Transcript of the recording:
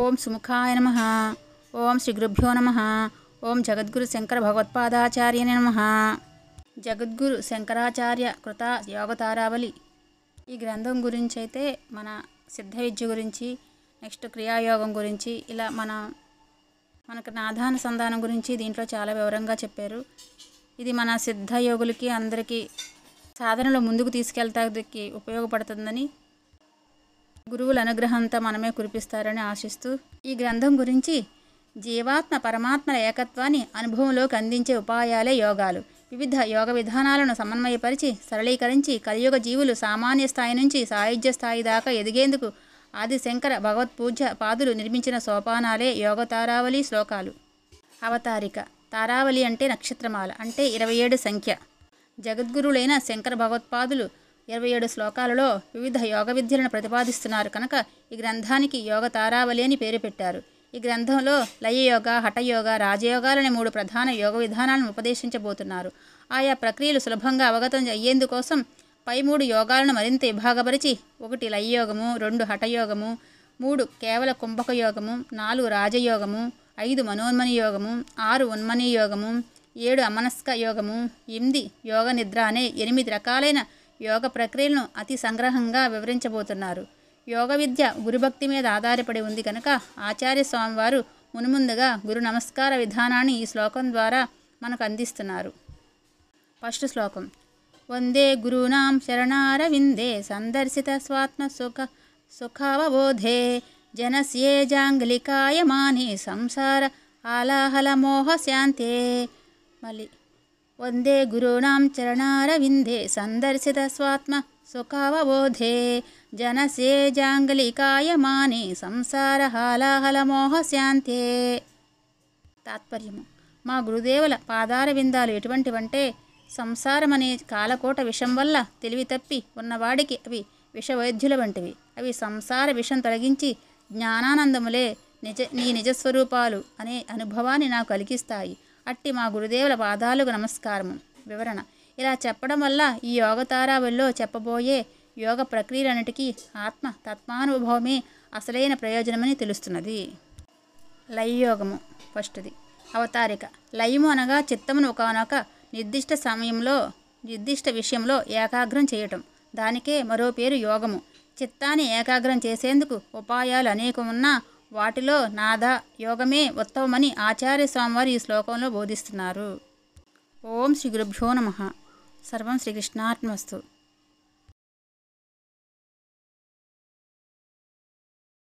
ఓం సుముఖాయ నమః. ఓం శ్రీ గురుభ్యో నమః. ఓం జగద్గురు శంకర భగవత్పాదాచార్య నమః. జగద్గురు శంకరాచార్య కృత యోగతారావళి. ఈ గ్రంథం గురించి అయితే మన సిద్ధ విద్య గురించి, నెక్స్ట్ క్రియాయోగం గురించి, ఇలా మనకు నాదానుసంధానం గురించి దీంట్లో చాలా వివరంగా చెప్పారు. ఇది మన సిద్ధ యోగులకి అందరికీ సాధనలో ముందుకు తీసుకెళ్తానికి ఉపయోగపడుతుందని, గురువుల అనుగ్రహంతో మనమే కురిపిస్తారని ఆశిస్తూ, ఈ గ్రంథం గురించి జీవాత్మ పరమాత్మల ఏకత్వాన్ని అనుభవంలోకి అందించే ఉపాయాలే యోగాలు. వివిధ యోగ విధానాలను సమన్వయపరిచి సరళీకరించి కలియుగ జీవులు సామాన్య స్థాయి నుంచి సాయుధ్య స్థాయి దాకా ఎదిగేందుకు ఆది శంకర భగవత్పూజ్య పాదులు నిర్మించిన సోపానాలే యోగ తారావళి శ్లోకాలు. అవతారిక. తారావళి అంటే నక్షత్రమాల, అంటే 27 సంఖ్య. జగద్గురులైన శంకర భగవత్పాదులు 27 శ్లోకాలలో వివిధ యోగ విద్యలను ప్రతిపాదిస్తున్నారు కనుక ఈ గ్రంథానికి యోగ తారావళి అని పేరు పెట్టారు. ఈ గ్రంథంలో లయయోగ, హఠయోగ, రాజయోగాలనే 3 ప్రధాన యోగ విధానాలను ఉపదేశించబోతున్నారు. ఆయా ప్రక్రియలు సులభంగా అవగతం అయ్యేందుకోసం పై 3 యోగాలను మరింత విభాగపరిచి 1 లయయోగము, 2 హఠయోగము, 3 కేవల కుంభక యోగము, 4 రాజయోగము, 5 మనోన్మని యోగము, 6 ఉన్మని యోగము, 7 అమనస్క యోగము, 8 యోగ నిద్ర అనే 8 రకాలైన యోగ ప్రక్రియలను అతి సంగ్రహంగా వివరించబోతున్నారు. యోగ విద్య గురుభక్తి మీద ఆధారపడి ఉంది కనుక ఆచార్య స్వామివారు మునుముందుగా గురు నమస్కార విధానాన్ని ఈ శ్లోకం ద్వారా మనకు అందిస్తున్నారు. ఫస్ట్ శ్లోకం. వందే గురూణాం శరణారవిందే సందర్శిత స్వాత్మ సుఖావబోధే జనస్యే జాంగలికాయమాని సంసార ఆలాహల మోహ శాంతే. మళ్ళీ వందే గురూణాం చరణారవిందే సందర్శిత స్వాత్మ సుఖావబోధే జనసే జాంగలికాయమాని సంసార హాలాహల మోహ శాంతే. తాత్పర్యము. మా గురుదేవుల పాదార విందాలు ఎటువంటివంటే సంసారమనే కాలకోట విషం వల్ల తెలివి తప్పి ఉన్నవాడికి అవి విషవైద్యుల వంటివి. అవి సంసార విషం తొలగించి జ్ఞానానందములే నీ నిజస్వరూపాలు అనే అనుభవాన్ని నాకు కలిగిస్తాయి. అట్టి మా గురుదేవుల పాదాలకు నమస్కారము. వివరణ. ఇలా చెప్పడం వల్ల ఈ యోగ తారావళిలో చెప్పబోయే యోగ ప్రక్రియలన్నిటికీ ఆత్మ తత్వానుభవమే అసలైన ప్రయోజనమని తెలుస్తున్నది. లయయోగము ఫస్ట్ది. అవతారిక. లయము అనగా చిత్తమును ఒకనొక నిర్దిష్ట విషయంలో ఏకాగ్రం చేయటం. దానికే మరో పేరు యోగము. చిత్తాన్ని ఏకాగ్రం చేసేందుకు ఉపాయాలు అనేకమున్నా వాటిలో నాద యోగమే ఉత్తమమని ఆచార్య స్వామివారు ఈ శ్లోకంలో బోధిస్తున్నారు. ఓం శ్రీ గురుభ్యో నమః. సర్వం శ్రీకృష్ణార్పణమస్తు.